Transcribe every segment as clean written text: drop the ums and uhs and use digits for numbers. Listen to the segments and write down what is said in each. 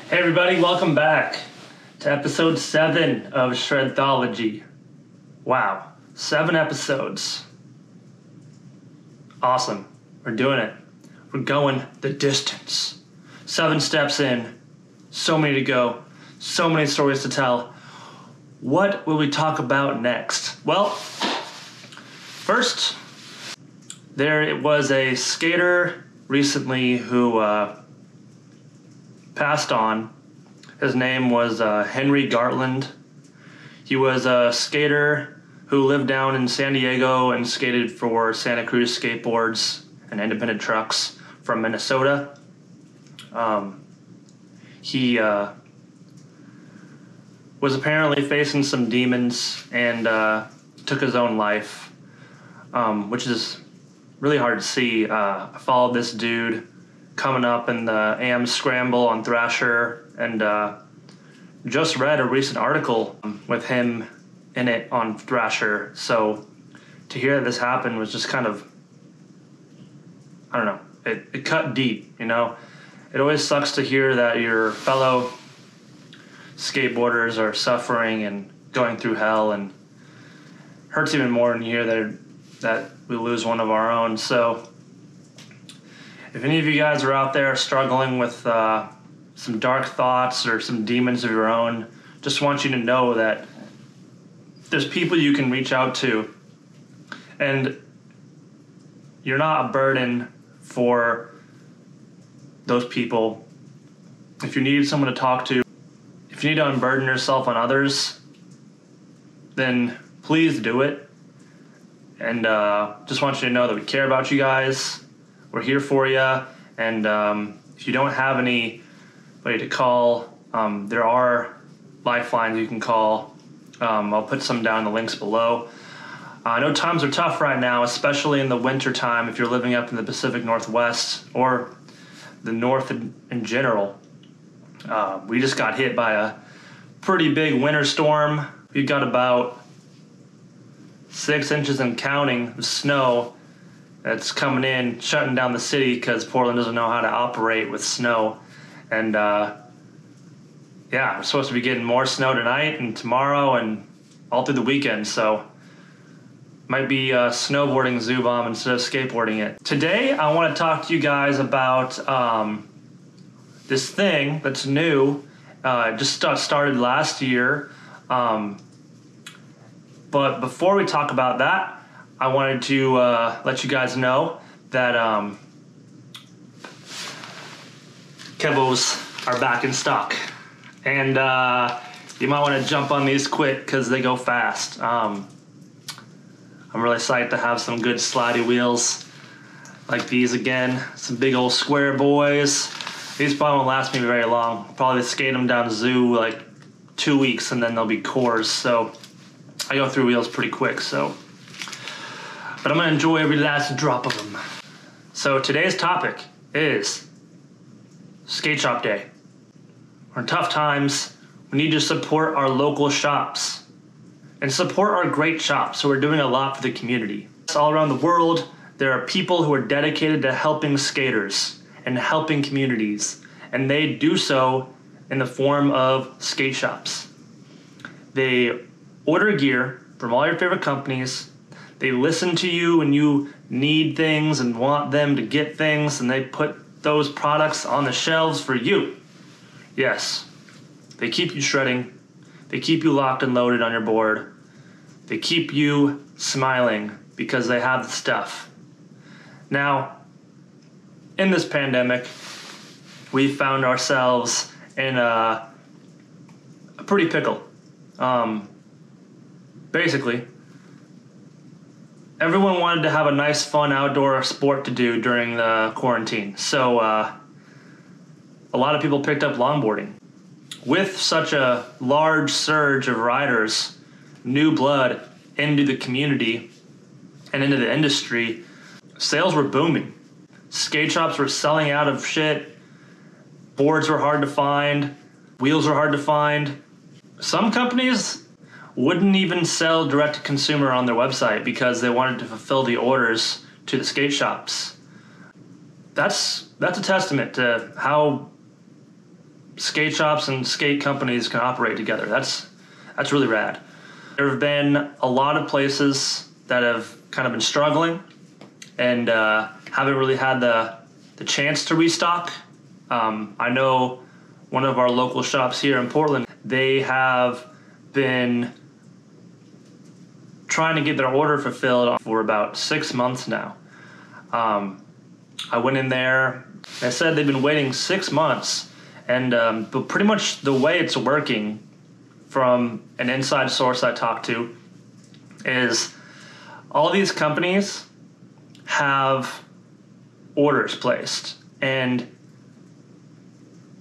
Hey everybody, welcome back to episode 7 of Shredthology. Wow, 7 episodes. Awesome, we're doing it. We're going the distance. 7 steps in, so many to go, so many stories to tell. What will we talk about next? Well, first, there was a skater recently who passed on. His name was Henry Gartland. He was a skater who lived down in San Diego and skated for Santa Cruz Skateboards and independent trucks from Minnesota. He was apparently facing some demons and took his own life, which is really hard to see. I followed this dude coming up in the AM Scramble on Thrasher, and just read a recent article with him in it on Thrasher. So to hear that this happened was just kind of, I don't know, it cut deep, you know? It always sucks to hear that your fellow skateboarders are suffering and going through hell, and hurts even more when you hear that we lose one of our own. So if any of you guys are out there struggling with some dark thoughts or some demons of your own, just want you to know that there's people you can reach out to, and you're not a burden for those people. If you need someone to talk to, if you need to unburden yourself on others, then please do it. And just want you to know that we care about you guys. We're here for you. And if you don't have anybody to call, there are lifelines you can call. I'll put some down in the links below. I know times are tough right now, especially in the winter time if you're living up in the Pacific Northwest or the North in general. We just got hit by a pretty big winter storm. We've got about 6 inches and counting of snow that's coming in, shutting down the city because Portland doesn't know how to operate with snow. And yeah, we're supposed to be getting more snow tonight and tomorrow and all through the weekend. So might be snowboarding Zoo Bomb instead of skateboarding it. Today, I want to talk to you guys about this thing that's new. Just started last year. But before we talk about that, I wanted to let you guys know that Kevos are back in stock. And you might want to jump on these quick because they go fast. I'm really psyched to have some good slidey wheels like these again. Some big old square boys. These probably won't last me very long. I'll probably skate them down to Zoo like 2 weeks and then they'll be cores. So I go through wheels pretty quick. But I'm gonna enjoy every last drop of them. So today's topic is skate shop day. We're in tough times. We need to support our local shops and support our great shops. So we're doing a lot for the community. All around the world, there are people who are dedicated to helping skaters and helping communities, and they do so in the form of skate shops. They order gear from all your favorite companies. They listen to you when you need things and want them to get things, and they put those products on the shelves for you. Yes, they keep you shredding. They keep you locked and loaded on your board. They keep you smiling because they have the stuff. Now, in this pandemic, we found ourselves in a pretty pickle. Basically, everyone wanted to have a nice, fun outdoor sport to do during the quarantine. So a lot of people picked up longboarding. With such a large surge of riders, new blood into the community and into the industry, sales were booming. Skate shops were selling out of shit. Boards were hard to find. Wheels were hard to find. Some companies wouldn't even sell direct to consumer on their website because they wanted to fulfill the orders to the skate shops. That's a testament to how skate shops and skate companies can operate together. That's really rad. There have been a lot of places that have kind of been struggling and haven't really had the chance to restock. I know one of our local shops here in Portland, they have been trying to get their order fulfilled for about 6 months now. I went in there, they said they've been waiting 6 months, and but pretty much the way it's working from an inside source I talked to is all these companies have orders placed, and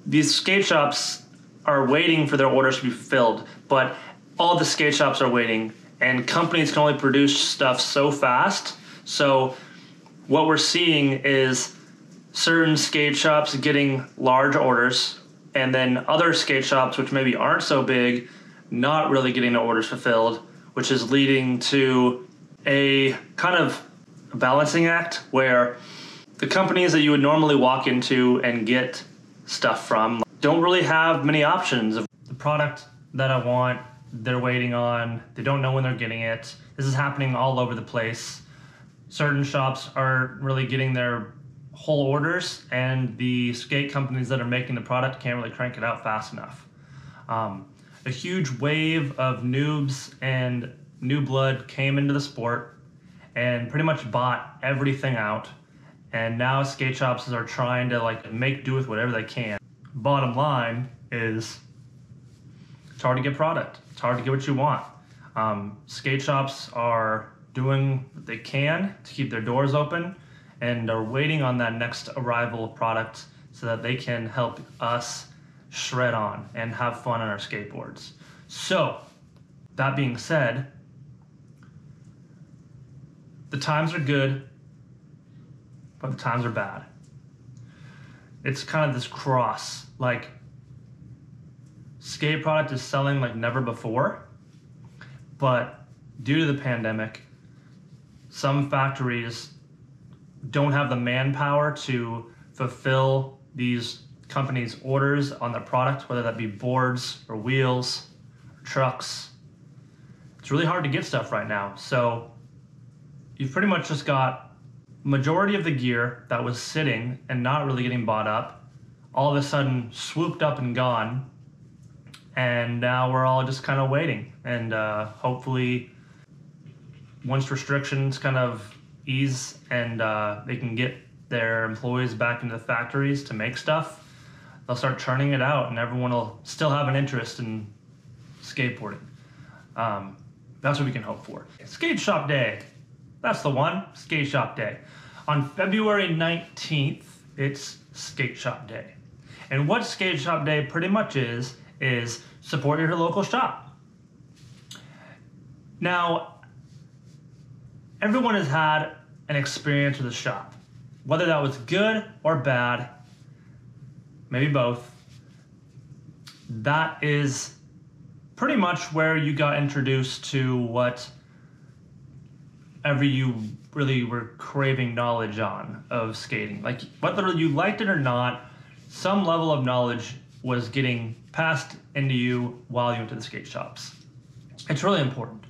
these skate shops are waiting for their orders to be fulfilled, but all the skate shops are waiting, and companies can only produce stuff so fast. So what we're seeing is certain skate shops getting large orders, and then other skate shops, which maybe aren't so big, not really getting their orders fulfilled, which is leading to a kind of balancing act where the companies that you would normally walk into and get stuff from don't really have many options of the product that I want. They're waiting on, they don't know when they're getting it. This is happening all over the place. Certain shops are really getting their whole orders, and the skate companies that are making the product can't really crank it out fast enough. A huge wave of noobs and new blood came into the sport and pretty much bought everything out, and now skate shops are trying to like make do with whatever they can. Bottom line is it's hard to get product. It's hard to get what you want. Skate shops are doing what they can to keep their doors open and are waiting on that next arrival of product so that they can help us shred on and have fun on our skateboards. So, that being said, the times are good, but the times are bad. It's kind of this cross, like skate product is selling like never before, but due to the pandemic, some factories don't have the manpower to fulfill these companies' orders on their product, whether that be boards or wheels or trucks. It's really hard to get stuff right now. So you've pretty much just got majority of the gear that was sitting and not really getting bought up, all of a sudden swooped up and gone. And now we're all just kind of waiting. And hopefully once restrictions kind of ease and they can get their employees back into the factories to make stuff, they'll start churning it out and everyone will still have an interest in skateboarding. That's what we can hope for. Skate Shop Day. That's the one. Skate Shop Day. On February 19th, it's Skate Shop Day. And what Skate Shop Day pretty much is support your local shop. Now, everyone has had an experience with a shop, whether that was good or bad, maybe both. That is pretty much where you got introduced to whatever you really were craving knowledge on of skating. Like whether you liked it or not, some level of knowledge was getting passed into you while you went to the skate shops. It's really important.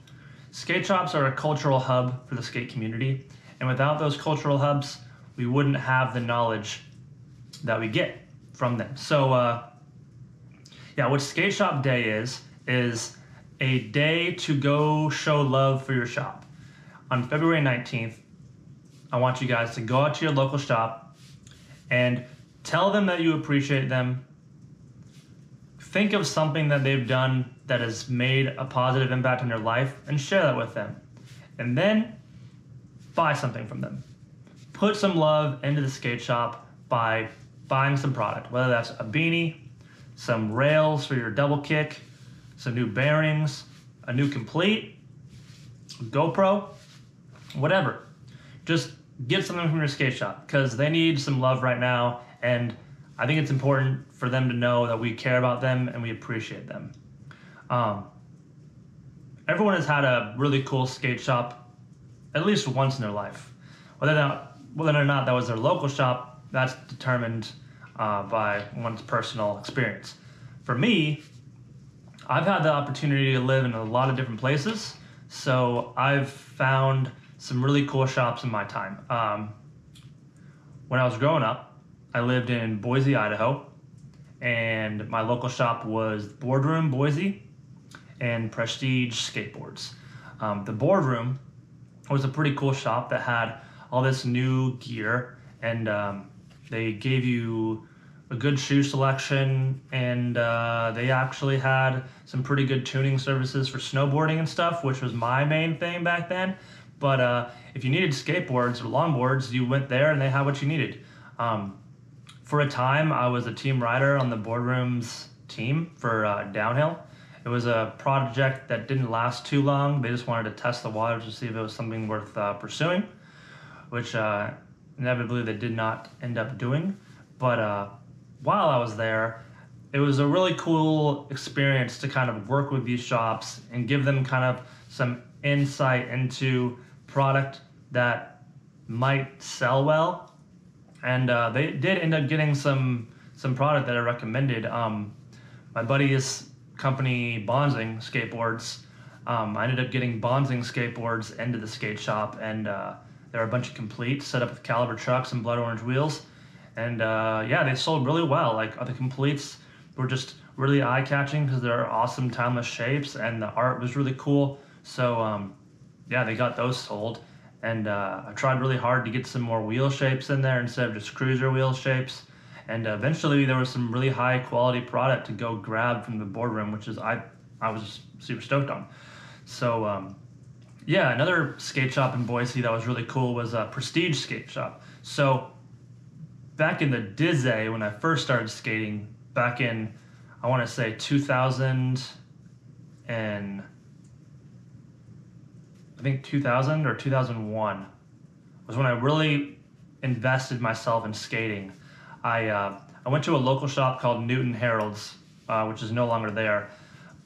Skate shops are a cultural hub for the skate community, and without those cultural hubs, we wouldn't have the knowledge that we get from them. So, yeah, what Skate Shop Day is a day to go show love for your shop. On February 19th, I want you guys to go out to your local shop and tell them that you appreciate them. Think of something that they've done that has made a positive impact on your life and share that with them. And then buy something from them. Put some love into the skate shop by buying some product, whether that's a beanie, some rails for your double kick, some new bearings, a new complete, GoPro, whatever. Just get something from your skate shop because they need some love right now, and I think it's important for them to know that we care about them and we appreciate them. Everyone has had a really cool skate shop at least once in their life. Whether or not that was their local shop, that's determined by one's personal experience. For me, I've had the opportunity to live in a lot of different places, so I've found some really cool shops in my time. When I was growing up, I lived in Boise, Idaho, and my local shop was Boardroom Boise and Prestige Skateboards. The Boardroom was a pretty cool shop that had all this new gear, and they gave you a good shoe selection, and they actually had some pretty good tuning services for snowboarding and stuff, which was my main thing back then. But if you needed skateboards or longboards, you went there and they had what you needed. For a time, I was a team rider on the Boardroom's team for downhill. It was a project that didn't last too long. They just wanted to test the waters to see if it was something worth pursuing, which inevitably they did not end up doing. But while I was there, it was a really cool experience to kind of work with these shops and give them kind of some insight into product that might sell well. And they did end up getting some product that I recommended. My buddy's company, Bonzing Skateboards, I ended up getting Bonzing skateboards into the skate shop, and there were a bunch of completes set up with caliber trucks and blood orange wheels. And yeah, they sold really well. Like the completes were just really eye-catching because they're awesome timeless shapes, and the art was really cool. So yeah, they got those sold. And I tried really hard to get some more wheel shapes in there instead of just cruiser wheel shapes. And eventually there was some really high quality product to go grab from the Boardroom, which is I was super stoked on. So yeah, another skate shop in Boise that was really cool was a Prestige Skate Shop. So back in the Dizzy, when I first started skating, back in, I want to say 2000 and I think 2000 or 2001 was when I really invested myself in skating. I went to a local shop called Newton Herald's, which is no longer there,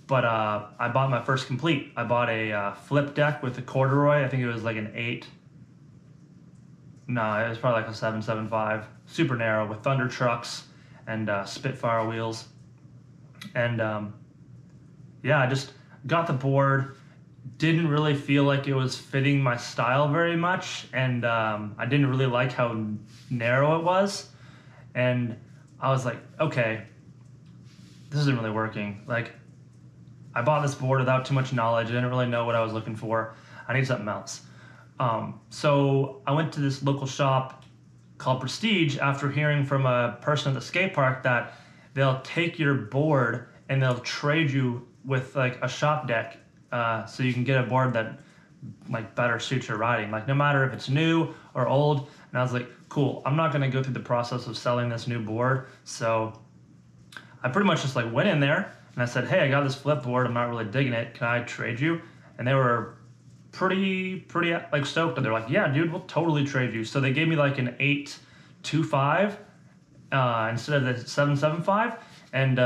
but I bought my first complete. I bought a flip deck with a corduroy. I think it was like an 8. No, it was probably like a 775, super narrow with Thunder trucks and Spitfire wheels. And yeah, I just got the board. Didn't really feel like it was fitting my style very much, and I didn't really like how narrow it was. And I was like, okay, this isn't really working. Like, I bought this board without too much knowledge. I didn't really know what I was looking for. I need something else. So I went to this local shop called Prestige after hearing from a person at the skate park that they'll take your board and they'll trade you with like a shop deck, so you can get a board that like better suits your riding, like no matter if it's new or old. And I was like, cool, I'm not gonna go through the process of selling this new board. So I pretty much just like went in there and I said, hey, I got this flip board, I'm not really digging it, can I trade you? And they were pretty like stoked, and they're like, yeah, dude, we'll totally trade you. So they gave me like an 825 instead of the 775, and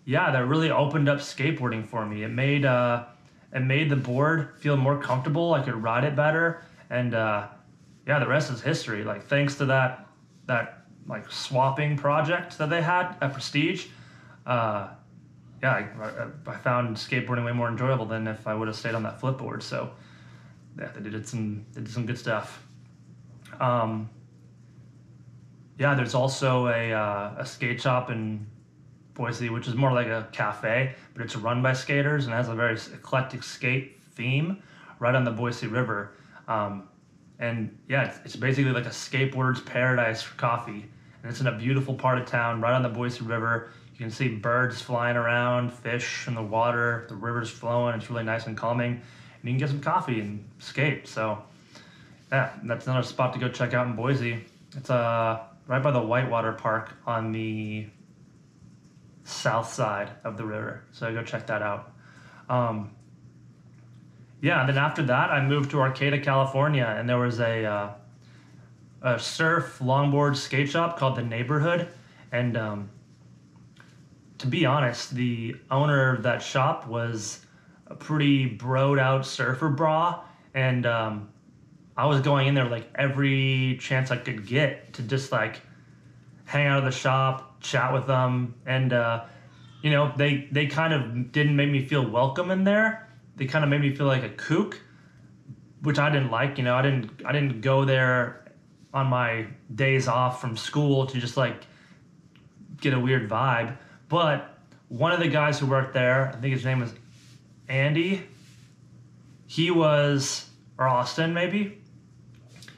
yeah, that really opened up skateboarding for me. It made the board feel more comfortable. I could ride it better, and yeah, the rest is history. Like, thanks to that like swapping project that they had at Prestige, yeah, I found skateboarding way more enjoyable than if I would have stayed on that flip board. So yeah, they did some good stuff. Yeah, there's also a skate shop in Boise, which is more like a cafe, but it's run by skaters and has a very eclectic skate theme right on the Boise River. And yeah, it's basically like a skateboarder's paradise for coffee. And it's in a beautiful part of town right on the Boise River. You can see birds flying around, fish in the water, the river's flowing. It's really nice and calming. And you can get some coffee and skate. So yeah, that's another spot to go check out in Boise. It's right by the Whitewater Park on the south side of the river. So go check that out. Yeah, and then after that, I moved to Arcata, California, and there was a surf longboard skate shop called The Neighborhood. And to be honest, the owner of that shop was a pretty broed out surfer bra, and I was going in there like every chance I could get to just like hang out of the shop, chat with them, and you know, they kind of didn't make me feel welcome in there. They kind of made me feel like a kook, which I didn't like. You know, I didn't go there on my days off from school to just like get a weird vibe. But one of the guys who worked there, I think his name was Andy. He was, or Austin maybe.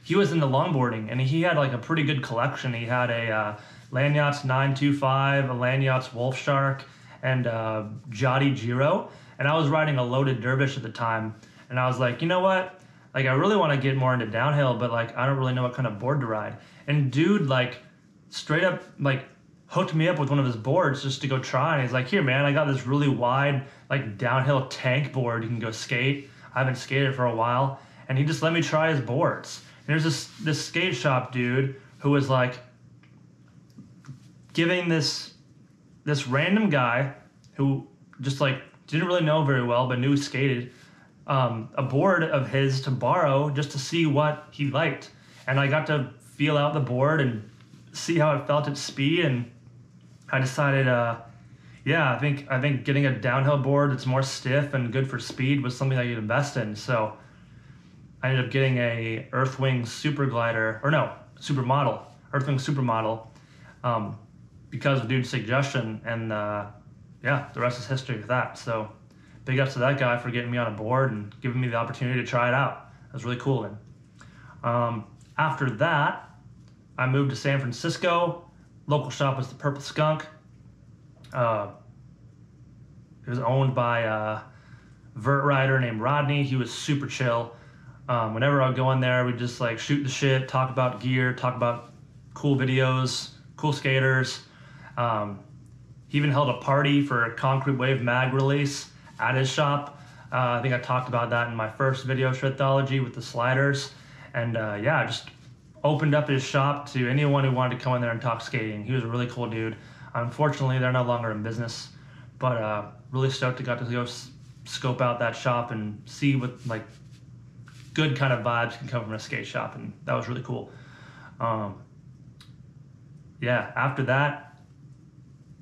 He was into longboarding, and he had like a pretty good collection. He had a Lanyards 925, a Lanyards Wolf Shark, and Jotty Giro. And I was riding a loaded dervish at the time, and I was like, you know what? Like, I really want to get more into downhill, but like, I don't really know what kind of board to ride. And dude, like, straight up, like, hooked me up with one of his boards just to go try. And he's like, here, man, I got this really wide, like, downhill tank board. You can go skate. I haven't skated for a while. And he just let me try his boards. And there's this skate shop dude who was like giving this random guy who just like didn't really know very well but knew skated a board of his to borrow just to see what he liked. And I got to feel out the board and see how it felt at speed, and I decided yeah, I think getting a downhill board that's more stiff and good for speed was something I could invest in. So I ended up getting a Earthwing Superglider, or no, Supermodel, Earthwing Supermodel, because of dude's suggestion, and yeah, the rest is history with that. So big ups to that guy for getting me on a board and giving me the opportunity to try it out. That was really cool. And after that, I moved to San Francisco. Local shop was the Purple Skunk. It was owned by a vert rider named Rodney. He was super chill. Whenever I would go in there, we'd just like shoot the shit, talk about gear, talk about cool videos, cool skaters. He even held a party for a Concrete Wave mag release at his shop. I think I talked about that in my first video, Shredthology, with the sliders. And yeah, just opened up his shop to anyone who wanted to come in there and talk skating. He was a really cool dude. Unfortunately, they're no longer in business, but really stoked to go scope out that shop and see what like good kind of vibes can come from a skate shop, and that was really cool. Yeah, after that,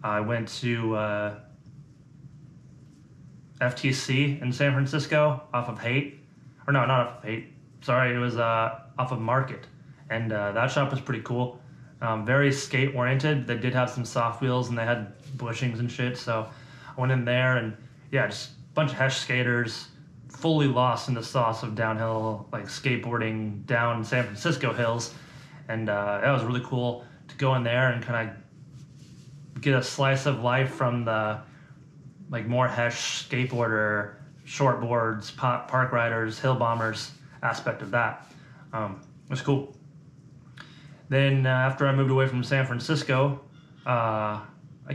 I went to FTC in San Francisco off of Haight, or no, not off of Haight. Sorry, it was off of Market, and that shop was pretty cool. Very skate oriented. They did have some soft wheels and they had bushings and shit. So I went in there and yeah, just a bunch of Hesh skaters, fully lost in the sauce of downhill, like skateboarding down San Francisco hills. And that was really cool to go in there and kind of get a slice of life from the like more Hesh skateboarder, shortboards, park riders, hill bombers aspect of that. It was cool. Then after I moved away from San Francisco, I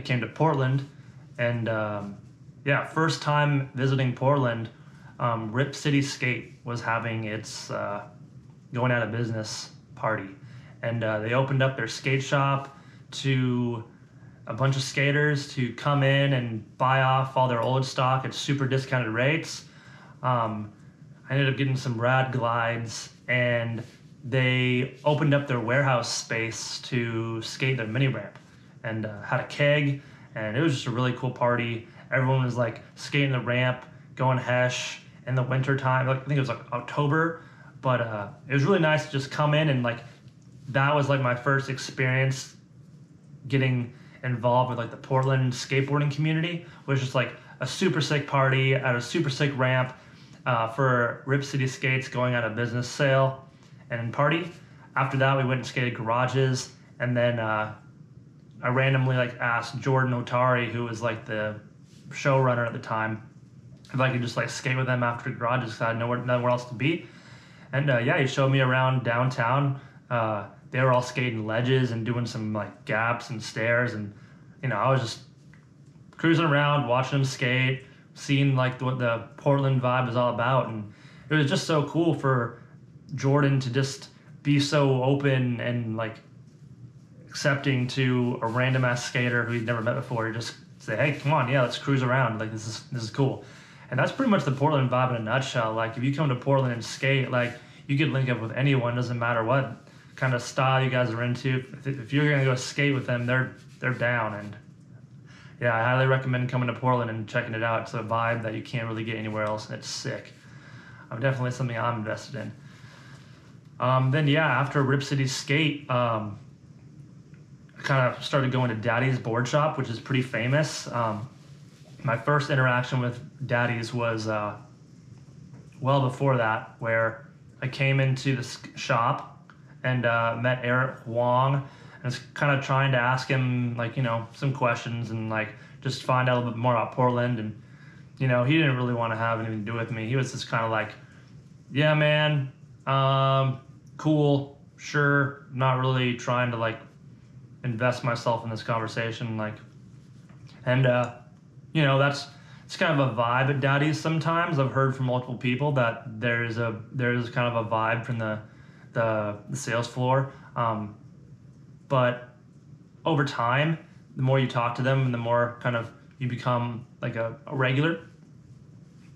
came to Portland, and yeah, first time visiting Portland, Rip City Skate was having its going out of business party, and they opened up their skate shop to a bunch of skaters to come in and buy off all their old stock at super discounted rates. I ended up getting some rad glides, and they opened up their warehouse space to skate their mini ramp, and had a keg, and it was just a really cool party. Everyone was like skating the ramp, going Hesh in the winter time. Like, I think it was like October, but it was really nice to just come in, and like that was like my first experience getting involved with like the Portland skateboarding community. It was just like a super sick party at a super sick ramp for Rip City Skates going out of business sale and party. After that, we went and skated garages, and then I randomly like asked Jordan Otari, who was like the showrunner at the time, if I could just like skate with them after garages because I had nowhere else to be. And yeah, he showed me around downtown. They were all skating ledges and doing some like gaps and stairs, and you know, I was just cruising around, watching them skate, seeing like what the Portland vibe is all about. And it was just so cool for Jordan to just be so open and like accepting to a random ass skater who he'd never met before. He just say, hey, come on, yeah, let's cruise around. Like, this is cool. And that's pretty much the Portland vibe in a nutshell. Like, if you come to Portland and skate, like, you could link up with anyone, doesn't matter what kind of style you guys are into. If you're gonna go skate with them, they're they're down. And yeah, I highly recommend coming to Portland and checking it out. It's a vibe that you can't really get anywhere else, and it's sick. Definitely something I'm invested in. Then yeah, after Rip City Skate, I kind of started going to Daddy's Board Shop, which is pretty famous. My first interaction with Daddy's was well before that, where I came into the shop and met Eric Wong, and was kind of trying to ask him, like, some questions and like just find out a little bit more about Portland. And he didn't really want to have anything to do with me. He was just kind of like, yeah, man, cool, sure, not really trying to like invest myself in this conversation, like, and it's kind of a vibe at Daddy's. Sometimes I've heard from multiple people that there's kind of a vibe from the sales floor, but over time, the more you talk to them and the more kind of you become like a regular,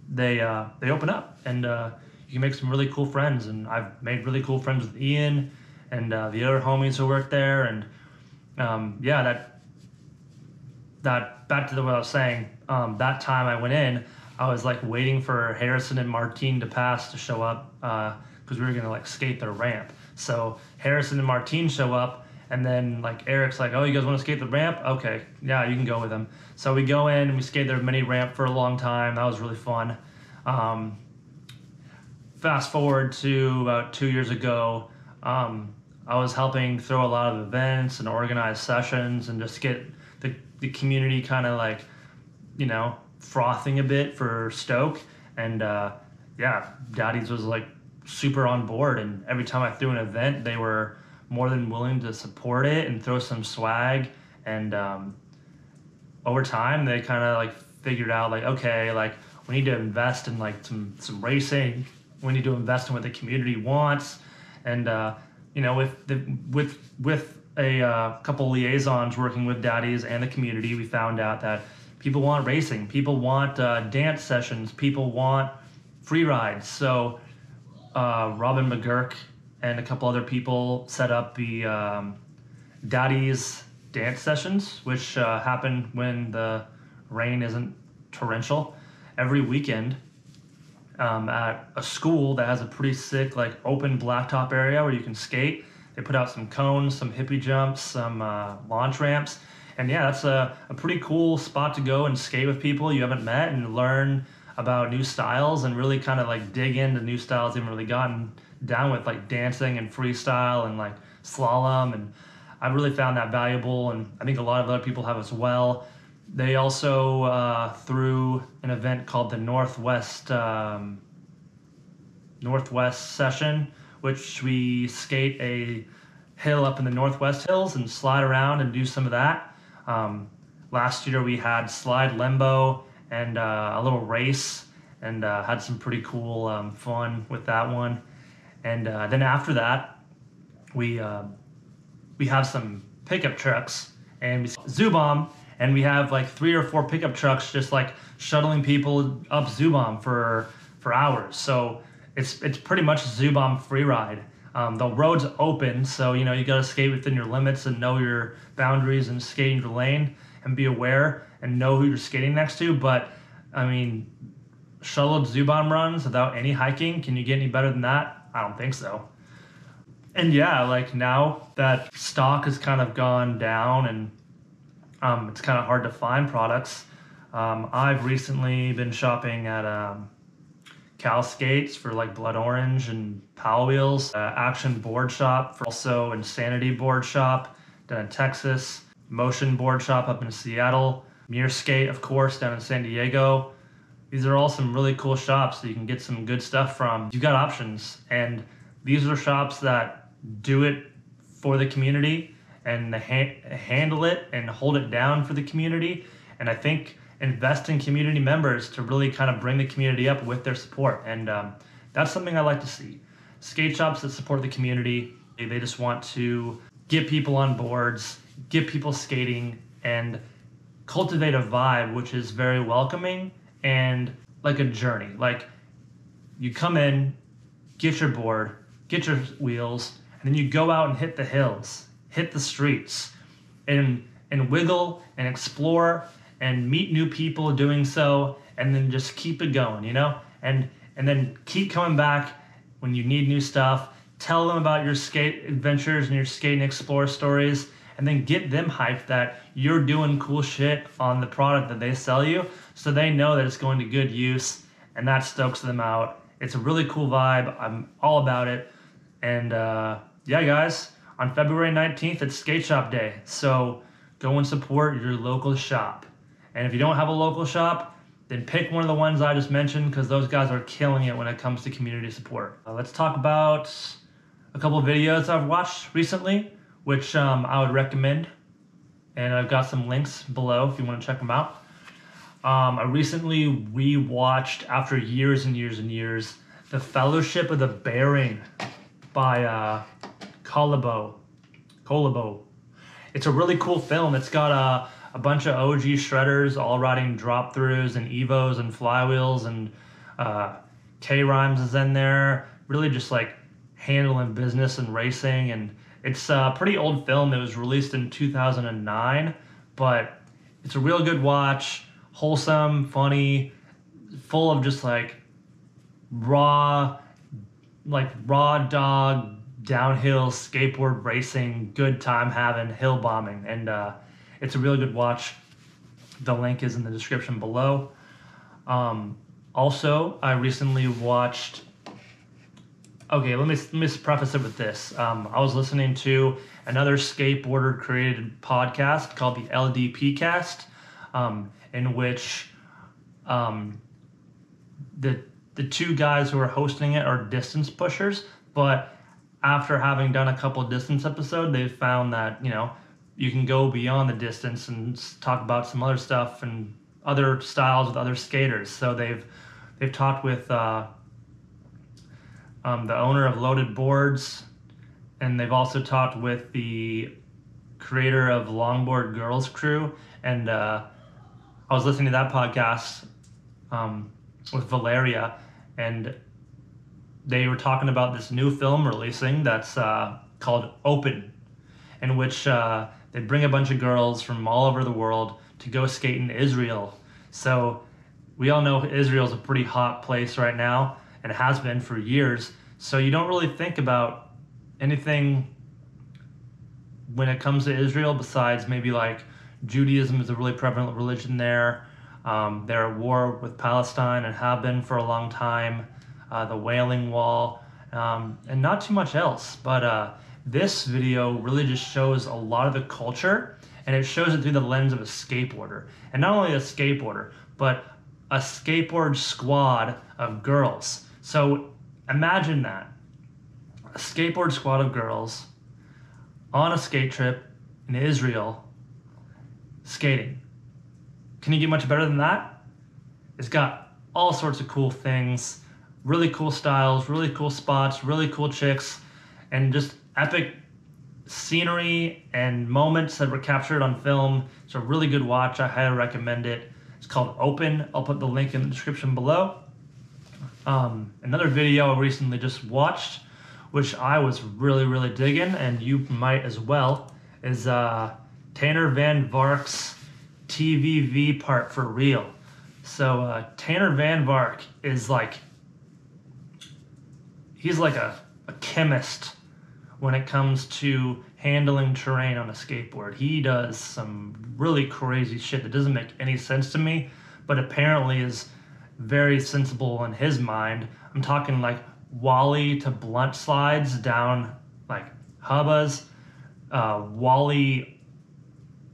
they open up, and you can make some really cool friends. And I've made really cool friends with Ian and the other homies who work there. And that back to what I was saying. That time I went in, I was like waiting for Harrison and Martine to pass to show up because we were gonna like skate their ramp. So Harrison and Martine show up, and then like Eric's like, "Oh, you guys want to skate the ramp? Okay, yeah, you can go with them." So we go in and we skate their mini ramp for a long time. That was really fun. Fast forward to about 2 years ago, I was helping throw a lot of events and organize sessions and just get the community kind of like, frothing a bit for Stoke. And Daddy's was like super on board. And every time I threw an event, they were more than willing to support it and throw some swag. And over time, they kind of like figured out like, okay, like we need to invest in like some racing. We need to invest in what the community wants. And with a couple liaisons working with Daddy's and the community, we found out that people want racing, people want dance sessions, people want free rides. So Robin McGurk and a couple other people set up the Daddy's dance sessions, which happen when the rain isn't torrential, every weekend at a school that has a pretty sick like open blacktop area where you can skate. They put out some cones, some hippie jumps, some launch ramps. And yeah, that's a pretty cool spot to go and skate with people you haven't met and learn about new styles and really kind of like dig into new styles you haven't really gotten down with, like dancing and freestyle and like slalom. And I really found that valuable, and I think a lot of other people have as well. They also threw an event called the Northwest Session, which we skate a hill up in the Northwest Hills and slide around and do some of that. Last year we had slide limbo and a little race, and had some pretty cool fun with that one. And then after that, we have some pickup trucks, and we Zubom, and we have like 3 or 4 pickup trucks just like shuttling people up Zubom for hours. So it's pretty much a Zubom free ride. The road's open, so you gotta skate within your limits and know your boundaries and skate in your lane and be aware and know who you're skating next to. But I mean, shuttled Zubom runs without any hiking, can you get any better than that? I don't think so. And yeah, like now that stock has kind of gone down and it's kind of hard to find products, I've recently been shopping at Cal Skates for like Blood Orange and Power Wheels, Action Board Shop, for also Insanity Board Shop down in Texas, Motion Board Shop up in Seattle, Mirror Skate, of course, down in San Diego. These are all some really cool shops that you can get some good stuff from. You've got options, and these are shops that do it for the community and handle it and hold it down for the community. And I think invest in community members to really kind of bring the community up with their support. And that's something I like to see. Skate shops that support the community, they just want to get people on boards, get people skating, and cultivate a vibe which is very welcoming and like a journey. Like you come in, get your board, get your wheels, and then you go out and hit the hills, hit the streets. And and wiggle and explore and meet new people doing so, and then just keep it going, you know? And then keep coming back when you need new stuff. Tell them about your skate adventures and your skate and explore stories, and then get them hyped that you're doing cool shit on the product that they sell you, so they know that it's going to good use, and that stokes them out. It's a really cool vibe. I'm all about it. And yeah, guys, on February 19th, it's Skate Shop Day. So go and support your local shop. And if you don't have a local shop, then pick one of the ones I just mentioned, because those guys are killing it when it comes to community support. Let's talk about a couple of videos I've watched recently, which I would recommend. And I've got some links below if you want to check them out. I recently rewatched, after years and years and years, The Fellowship of the Bearing by Colabo. It's a really cool film. It's got a bunch of OG shredders all riding drop throughs and evos and flywheels, and K-Rhymes is in there, really just like handling business and racing. And it's a pretty old film. It was released in 2009, but it's a real good watch. Wholesome, funny, full of just like raw dog downhill skateboard racing, good time having, hill bombing, and it's a really good watch. The link is in the description below. Also, I recently watched. Okay, let me preface it with this. I was listening to another skateboarder created podcast called the LDP Cast, in which the two guys who are hosting it are distance pushers, but after having done a couple of distance episodes, they've found that, you know, you can go beyond the distance and talk about some other stuff and other styles with other skaters. So they've talked with the owner of Loaded Boards, and they've also talked with the creator of Longboard Girls Crew. And I was listening to that podcast with Valeria, and they were talking about this new film releasing that's called Open, in which they bring a bunch of girls from all over the world to go skate in Israel. So we all know Israel's a pretty hot place right now, and has been for years. So you don't really think about anything when it comes to Israel besides maybe like Judaism is a really prevalent religion there. They're at war with Palestine and have been for a long time. The Wailing Wall, and not too much else. But this video really just shows a lot of the culture, and it shows it through the lens of a skateboarder. And not only a skateboarder, but a skateboard squad of girls. So imagine that. A skateboard squad of girls on a skate trip in Israel skating. Can you get much better than that? It's got all sorts of cool things, really cool styles, really cool spots, really cool chicks, and just epic scenery and moments that were captured on film. It's a really good watch. I highly recommend it. It's called Open. I'll put the link in the description below. Another video I recently just watched, which I was really digging, and you might as well, is Tanner Van Vark's TVV Part for Real. So Tanner Van Vark is like, he's like a chemist when it comes to handling terrain on a skateboard. He does some really crazy shit that doesn't make any sense to me, but apparently is very sensible in his mind. I'm talking like Wally to blunt slides down like hubbas, Wally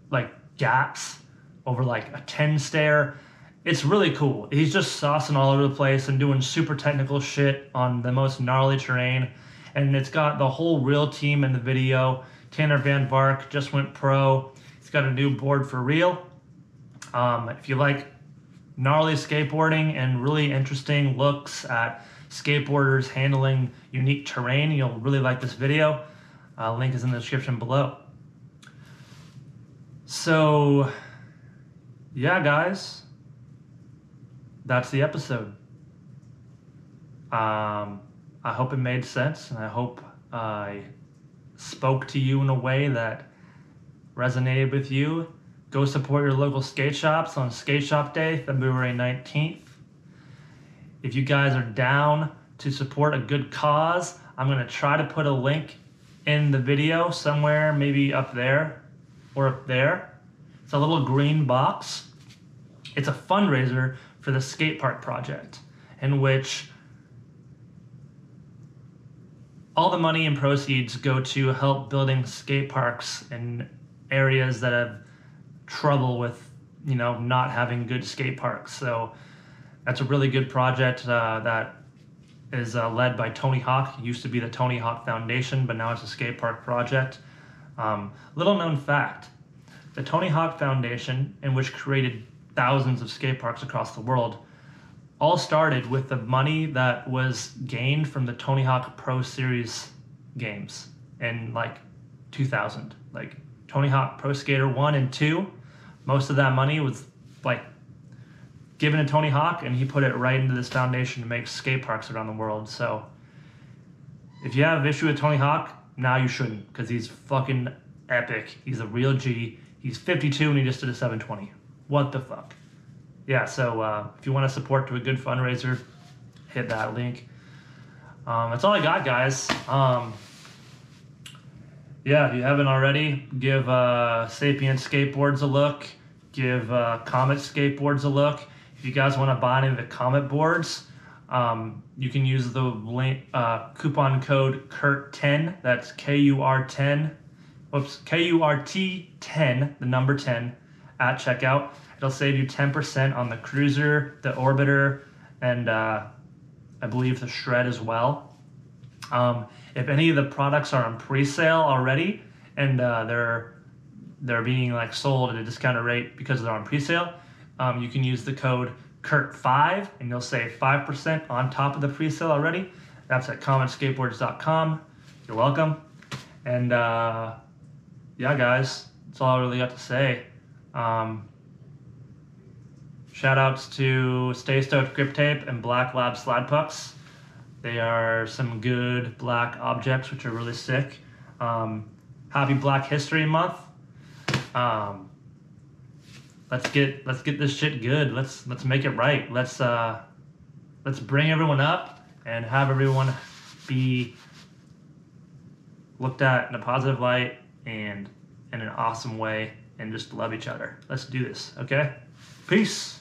like gaps over like a 10 stair. It's really cool. He's just saucing all over the place and doing super technical shit on the most gnarly terrain. And it's got the whole Real team in the video. Tanner Van Vark just went pro. He's got a new board for Real. If you like gnarly skateboarding and really interesting looks at skateboarders handling unique terrain, you'll really like this video. Link is in the description below. So, yeah, guys, that's the episode. I hope it made sense, and I hope I spoke to you in a way that resonated with you, go support your local skate shops on Skate Shop Day, February 19th. If you guys are down to support a good cause, I'm going to try to put a link in the video somewhere, maybe up there or up there. It's a little green box. It's a fundraiser for the skate park project, in which all the money and proceeds go to help building skate parks in areas that have trouble with, not having good skate parks. So that's a really good project that is led by Tony Hawk. It used to be the Tony Hawk Foundation, but now it's a skate park project. Little known fact, the Tony Hawk Foundation, in which created thousands of skate parks across the world, all started with the money that was gained from the Tony Hawk Pro Series games in 2000. Like Tony Hawk Pro Skater 1 and 2, most of that money was given to Tony Hawk, and he put it right into this foundation to make skate parks around the world. So if you have an issue with Tony Hawk, now you shouldn't, because he's fucking epic. He's a real G. He's 52 and he just did a 720. What the fuck? Yeah, so if you want to support to a good fundraiser, hit that link. That's all I got, guys. Yeah, if you haven't already, give Sapient Skateboards a look. Give Comet Skateboards a look. If you guys want to buy any of the Comet boards, you can use the link, coupon code KURT10. That's KUR10. Whoops, KURT10, the number 10, at checkout. It'll save you 10% on the Cruiser, the Orbiter, and I believe the Shred as well. If any of the products are on pre-sale already and they're being sold at a discounted rate because they're on pre-sale, you can use the code KURT5 and you'll save 5% on top of the pre-sale already. That's at commentskateboards.com. You're welcome. And yeah, guys, that's all I really got to say. Shout outs to Stay Stoked Grip Tape and Black Lab Slide Pucks. They are some good black objects which are really sick. Happy Black History Month. Let's get this shit good. Let's make it right. Let's bring everyone up and have everyone be looked at in a positive light and in an awesome way, and just love each other. Let's do this, okay? Peace.